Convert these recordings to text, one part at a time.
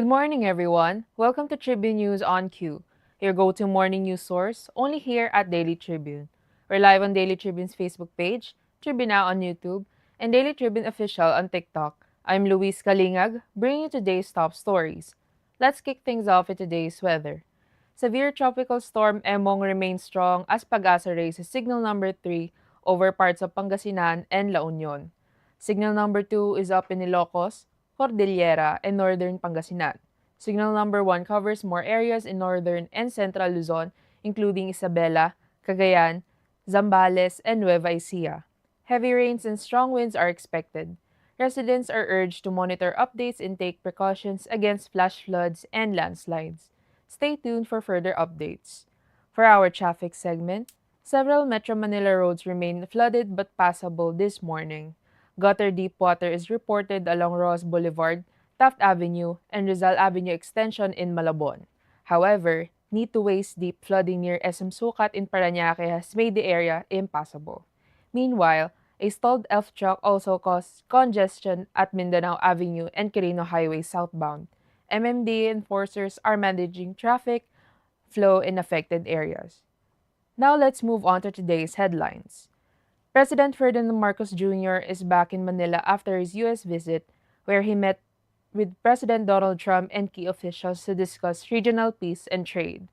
Good morning, everyone. Welcome to Tribune News on Q, your go-to morning news source, only here at Daily Tribune. We're live on Daily Tribune's Facebook page, Tribune Now on YouTube, and Daily Tribune Official on TikTok. I'm Louisse Kalingag, bringing you today's top stories. Let's kick things off with today's weather. Severe tropical storm Emong remains strong as Pag-asa raises signal number 3 over parts of Pangasinan and La Union. Signal number 2 is up in Ilocos, Cordillera, and northern Pangasinan. Signal number 1 covers more areas in northern and central Luzon, including Isabela, Cagayan, Zambales, and Nueva Ecija. Heavy rains and strong winds are expected. Residents are urged to monitor updates and take precautions against flash floods and landslides. Stay tuned for further updates. For our traffic segment, several Metro Manila roads remain flooded but passable this morning. Gutter deep water is reported along Ross Boulevard, Taft Avenue, and Rizal Avenue extension in Malabon. However, need to waist-deep flooding near SM Sucat in Parañaque has made the area impassable. Meanwhile, a stalled elf truck also caused congestion at Mindanao Avenue and Quirino Highway southbound. MMDA enforcers are managing traffic flow in affected areas. Now let's move on to today's headlines. President Ferdinand Marcos Jr. is back in Manila after his U.S. visit, where he met with President Donald Trump and key officials to discuss regional peace and trade.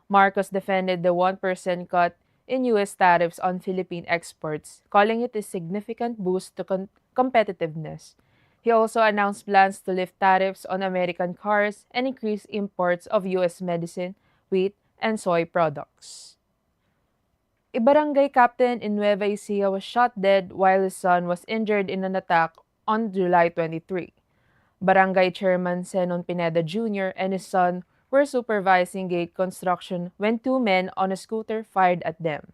Marcos defended the 1% cut in U.S. tariffs on Philippine exports, calling it a significant boost to competitiveness. He also announced plans to lift tariffs on American cars and increase imports of U.S. medicine, wheat, and soy products. A barangay captain in Nueva Ecija was shot dead while his son was injured in an attack on July 23. Barangay Chairman Zenon Pineda Jr. and his son were supervising gate construction when two men on a scooter fired at them.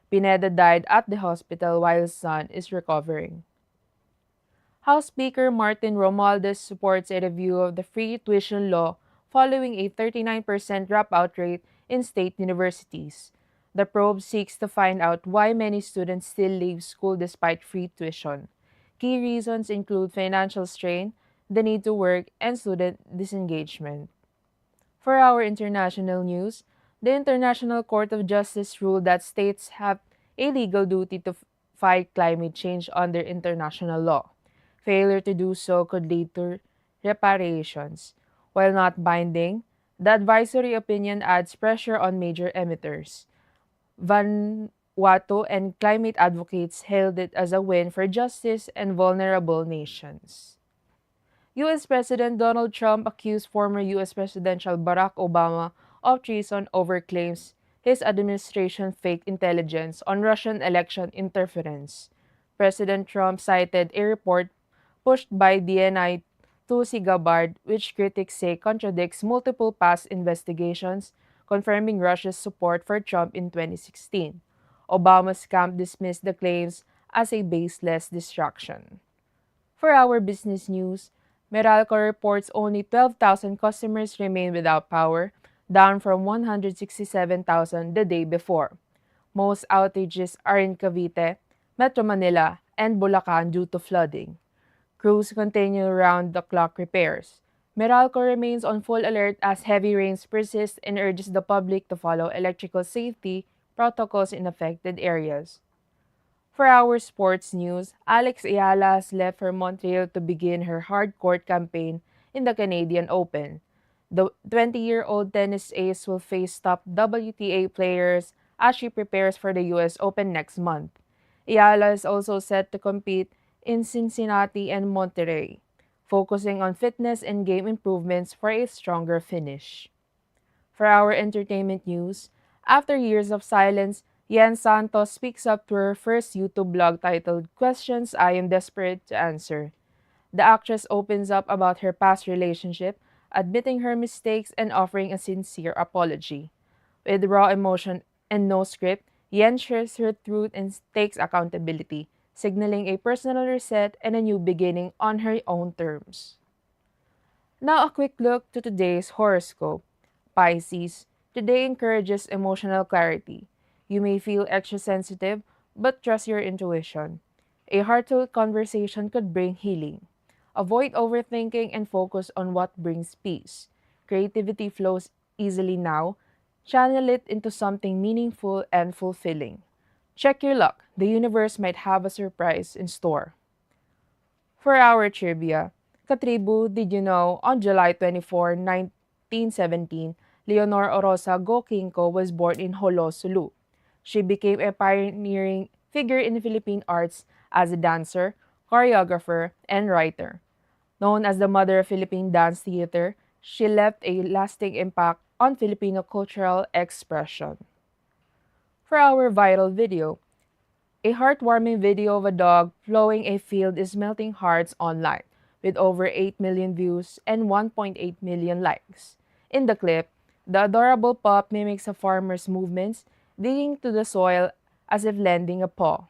Pineda died at the hospital while his son is recovering. House Speaker Martin Romualdez supports a review of the free tuition law following a 39% dropout rate in state universities. The probe seeks to find out why many students still leave school despite free tuition. Key reasons include financial strain, the need to work, and student disengagement. For our international news, the International Court of Justice ruled that states have a legal duty to fight climate change under international law. Failure to do so could lead to reparations. While not binding, the advisory opinion adds pressure on major emitters. Vanuatu and climate advocates hailed it as a win for justice and vulnerable nations. U.S. President Donald Trump accused former U.S. Presidential Barack Obama of treason over claims his administration faked intelligence on Russian election interference. President Trump cited a report pushed by DNI Tulsi Gabbard, which critics say contradicts multiple past investigations confirming Russia's support for Trump in 2016. Obama's camp dismissed the claims as a baseless distraction. For our business news, Meralco reports only 12,000 customers remain without power, down from 167,000 the day before. Most outages are in Cavite, Metro Manila, and Bulacan due to flooding. Crews continue round-the-clock repairs. Meralco remains on full alert as heavy rains persist and urges the public to follow electrical safety protocols in affected areas. For our sports news, Alex Ayala has left for Montreal to begin her hard court campaign in the Canadian Open. The 20-year-old tennis ace will face top WTA players as she prepares for the US Open next month. Ayala is also set to compete in Cincinnati and Monterrey, focusing on fitness and game improvements for a stronger finish. For our entertainment news, after years of silence, Yen Santos speaks up to her first YouTube blog titled Questions I Am Desperate to Answer. The actress opens up about her past relationship, admitting her mistakes and offering a sincere apology. With raw emotion and no script, Yen shares her truth and takes accountability, signaling a personal reset and a new beginning on her own terms. Now a quick look to today's horoscope. Pisces, today encourages emotional clarity. You may feel extra sensitive, but trust your intuition. A heartfelt conversation could bring healing. Avoid overthinking and focus on what brings peace. Creativity flows easily now. Channel it into something meaningful and fulfilling. Check your luck. The universe might have a surprise in store. For our trivia, Katribu, did you know on July 24, 1917, Leonor Orosa Gokinko was born in Jolo, Sulu. She became a pioneering figure in Philippine arts as a dancer, choreographer, and writer. Known as the mother of Philippine dance theater, she left a lasting impact on Filipino cultural expression. For our viral video, a heartwarming video of a dog plowing a field is melting hearts online, with over 8 million views and 1.8 million likes. In the clip, the adorable pup mimics a farmer's movements, digging to the soil as if lending a paw.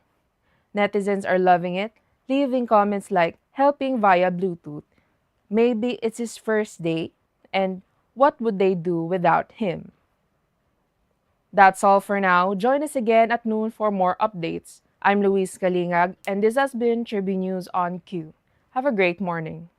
Netizens are loving it, leaving comments like helping via Bluetooth. Maybe it's his first day, and what would they do without him? That's all for now. Join us again at noon for more updates. I'm Louise Kalingag, and this has been Tribune News on Q. Have a great morning.